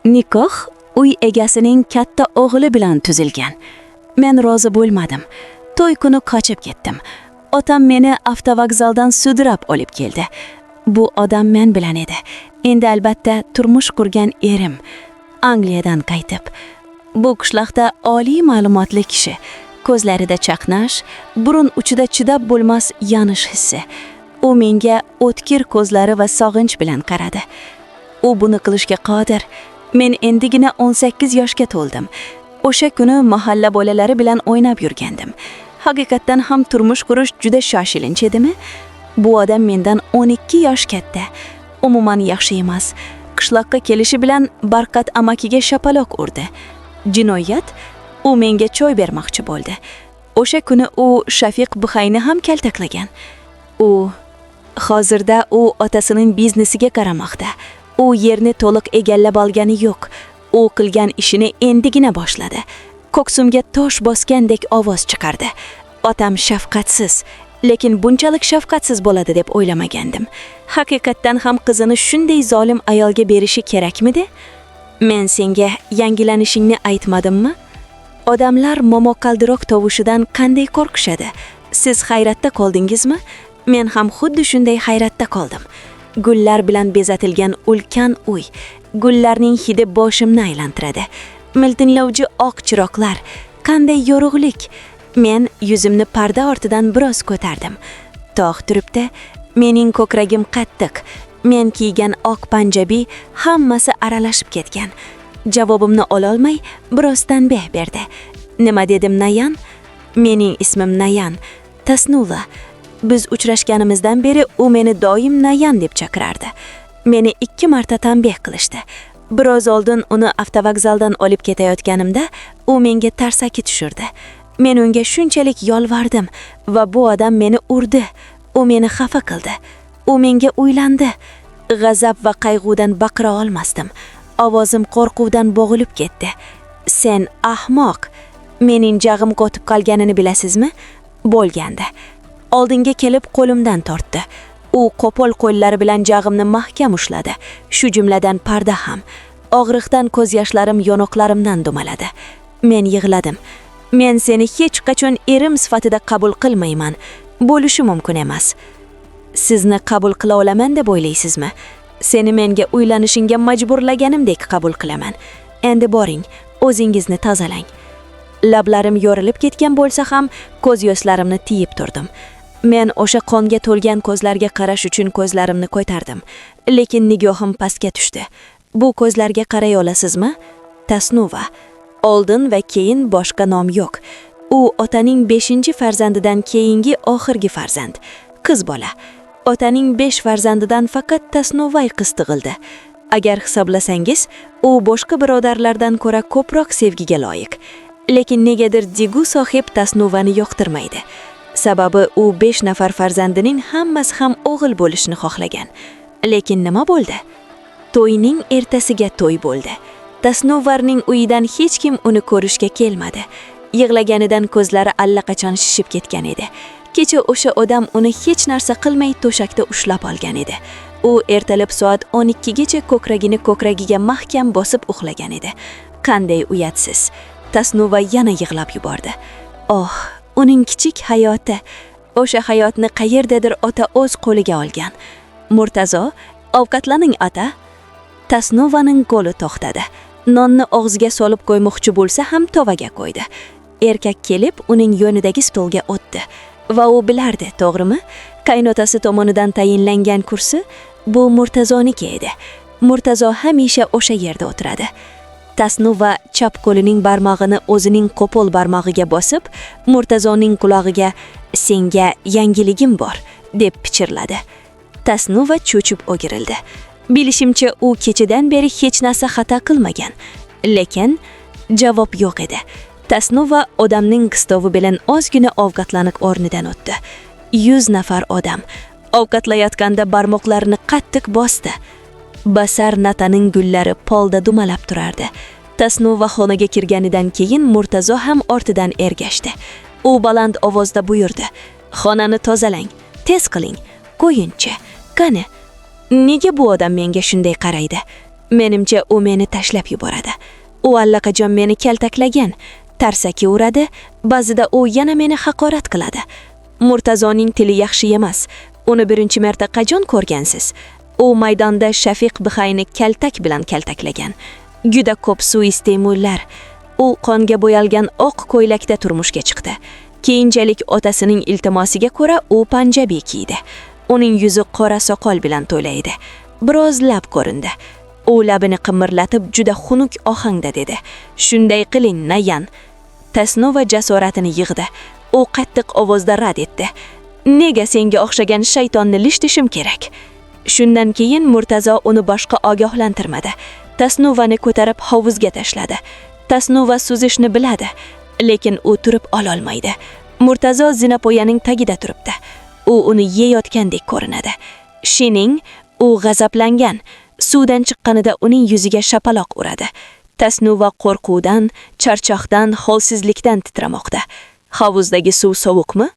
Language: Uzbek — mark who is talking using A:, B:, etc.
A: Nikoh uy egasining katta o'g'li bilan tuzilgan. Men rozi bo'lmadim. To'y kuni qochib ketdim. Otam meni avtovokzaldan sudrab olib keldi. Bu odam men bilan edi. Endi albatta turmush qurgan erim. Angliyadan qaytib. Bu qishloqda oliy ma'lumotli kishi. Ko'zlarida chaqnash, burun uchida chidab bo'lmas yonish hissi. U menga o'tkir ko'zlari va sog'inch bilan qaradi. U buni qilishga qodir. Men endigina 18 yoshga to'ldim. O'sha kuni mahalla bolalari bilan o'ynab yurgandim. Haqiqatdan ham turmush qurish juda shoshilinch edimi? Bu odam mendan 12 yosh katta. Umuman yaxshi emas. Qishloqqa kelishi bilan Barqat amakiga shapaloq urdi. Jinoyat, u menga choy bermoqchi bo'ldi. O'sha kuni u Shafiq Buxayni ham kaltaklagan. Hozirda u otasining biznesiga qaramoqda. U yerni to'liq egallab olgani yo'q. U qilgan ishini endigina boshladi. Ko'ksimga tosh bosgandek ovoz chiqardi. Otam shafqatsiz, lekin bunchalik shafqatsiz bo'ladi deb o'ylamagandim. Haqiqatdan ham qizini shunday zolim ayolga berishi kerakmidi? Men senga yangilanishingni aytmadimmi? Odamlar momoqaldiroq tovushidan qanday qo'rqishadi? Siz hayratda qoldingizmi? Men ham xuddi shunday hayratda qoldim. Gullar bilan bezatilgan ulkan uy, gullarning hidi boshimni aylantiradi. Miltillovchi oq chiroqlar, qanday yorug'lik. Men yuzimni parda ortidan biroz ko'tardim. Tog' turibdi, mening ko'kragim qattiq. Men kiygan oq panjabi hammasi aralashib ketgan. Javobimni ololmay biroz tanbeh berdi. Nima dedim Nayan? Mening ismim Nayan, Tasnuva. Biz uchrashganimizdan beri u meni doim Nayan deb chaqirardi. Meni 2 marta tanbeh qilishdi. Biroz oldin uni avtovokzaldan olib ketayotganimda u menga tarsaki tushirdi. Men unga shunchalik yolvardim va bu odam meni urdi. U meni xafa qildi. U menga uylandi. G'azab va qayg'udan baqira olmasdim. Ovozim qo'rquvdan bo'g'ilib ketdi. Sen ahmoq. Mening jag'im qotib qolganini bilasizmi? Bo'lgandi. Oldinga kelib qo'limdan tortdi. U qo'pol qo'llari bilan jag'imni mahkam ushladi. Shu jumladan parda ham. Og'riqdan ko'z yoshlarim yonoqlarimdan dumaladi. Men yig'ladim. Men seni hech qachon erim sifatida qabul qilmayman. Bo'lishi mumkin emas. Sizni qabul qila olaman deb o'ylaysizmi? Seni menga uylanishingga majburlaganimdek qabul qilaman. Endi boring, o'zingizni tozalang. Lablarim yorilib ketgan bo'lsa ham ko'z yoshlarimni tiyib turdim. Men o'sha qonga to'lgan ko'zlarga qarash uchun ko'zlarimni ko'tardim, lekin nigohim pastga tushdi. Bu ko'zlarga qaray olasizmi? Tasnuva. Oldin va keyin boshqa nom yo'q. U otaning 5-farzandidan keyingi oxirgi farzand. Qiz bola. Otaning 5 farzandidan faqat Tasnuvay qiz tug'ildi. Agar hisoblasangiz, u boshqa birodarlardan ko'ra ko'proq sevgiga loyiq. Lekin negadir Digu sohib Tasnuvani yoqtirmaydi. Sababi u 5 nafar farzandining hammasi ham o'g'il bo'lishni xohlagan. Lekin nima bo'ldi? To'yning ertasiga to'y bo'ldi. Tasnuvarning uyidan hech kim uni ko'rishga kelmadi. Yig'laganidan ko'zlari allaqachon shishib ketgan edi. Kecha o'sha odam uni hech narsa qilmay to'shakda ushlab olgan edi. U ertalab soat 12 gacha ko'kragini ko'kragiga mahkam bosib uxlagan edi. Qanday uyatsiz. Tasnuva yana yig'lab yubordi. Uning kichik hayoti, o'sha hayotni qayerdadir ota o'z qo'liga olgan. Murtazo, ovqatlaning ota. Tasnuvaning qo'li to'xtadi. Nonni og'ziga solib qo'ymoqchi bo'lsa ham tovaga qo'ydi. Erkak kelib uning yonidagi stolga o'tdi va u bilardi, to'g'rimi? Qaynotasi tomonidan tayinlangan kursi bu Murtazoniki edi. Murtazo hamisha o'sha yerda o'tiradi. Tasnuva chap qo'lining barmog'ini o'zining qo'pol barmog'iga bosib, Murtazoning qulog'iga "Senga yangiligim bor" deb pichirladi. Tasnuva cho'chib o'girildi. Bilishimcha u kechadan beri hech narsa xato qilmagan, lekin javob yo'q edi. Tasnuva odamning qistovi bilan ozgina ovqatlanib o'rnidan o'tdi. 100 nafar odam ovqatlayotganda barmoqlarini qattiq bosdi. Basar nataning gullari polda dumalab turardi. Tasnuva xonaga kirganidan keyin Murtazo ham ortidan ergashdi. U baland ovozda buyurdi: "Xonani tozalang, tez qiling, qo'yinchi. Qani, nega bu odam menga shunday qaraydi? Menimcha u meni tashlab yuboradi. U allaqachon meni kaltaklagan, tarsaki uradi, ba'zida u yana meni haqorat qiladi. Murtazoning tili yaxshi emas. Uni birinchi marta qachon ko'rgansiz? U maydonda Shafiq Bixayni kaltak bilan kaltaklagan. Juda ko'p suiiste'mollar. U qonga bo'yalgan oq ko'ylakda turmushga chiqdi. Keyinchalik otasining iltimosiga ko'ra u panjabi kiydi. Uning yuzi qora soqol bilan to'laydi. Biroz lab ko'rindi. U labini qimirlatib juda xunuk ohangda dedi: "Shunday qiling, Nayan." Tasnova jasoratini yig'di. U qattiq ovozda rad etdi: "Nega senga o'xshagan shaytonni lishtishim kerak?" Shundan keyin Murtazo uni boshqa ogohlantirmadi. Tasnovani ko'tarib hovuzga tashladi. Tasnova suzishni biladi, lekin u turib ololmaydi. Murtazo zinapoyaning tagida turibdi. U uni yeyotgandek ko'rinadi. Shining, u g'azablangan. Suvdan chiqqanida uning yuziga shapaloq uradi. Tasnova qo'rquvdan, charchoqdan, holsizlikdan titramoqda. Hovuzdagi suv sovuqmi?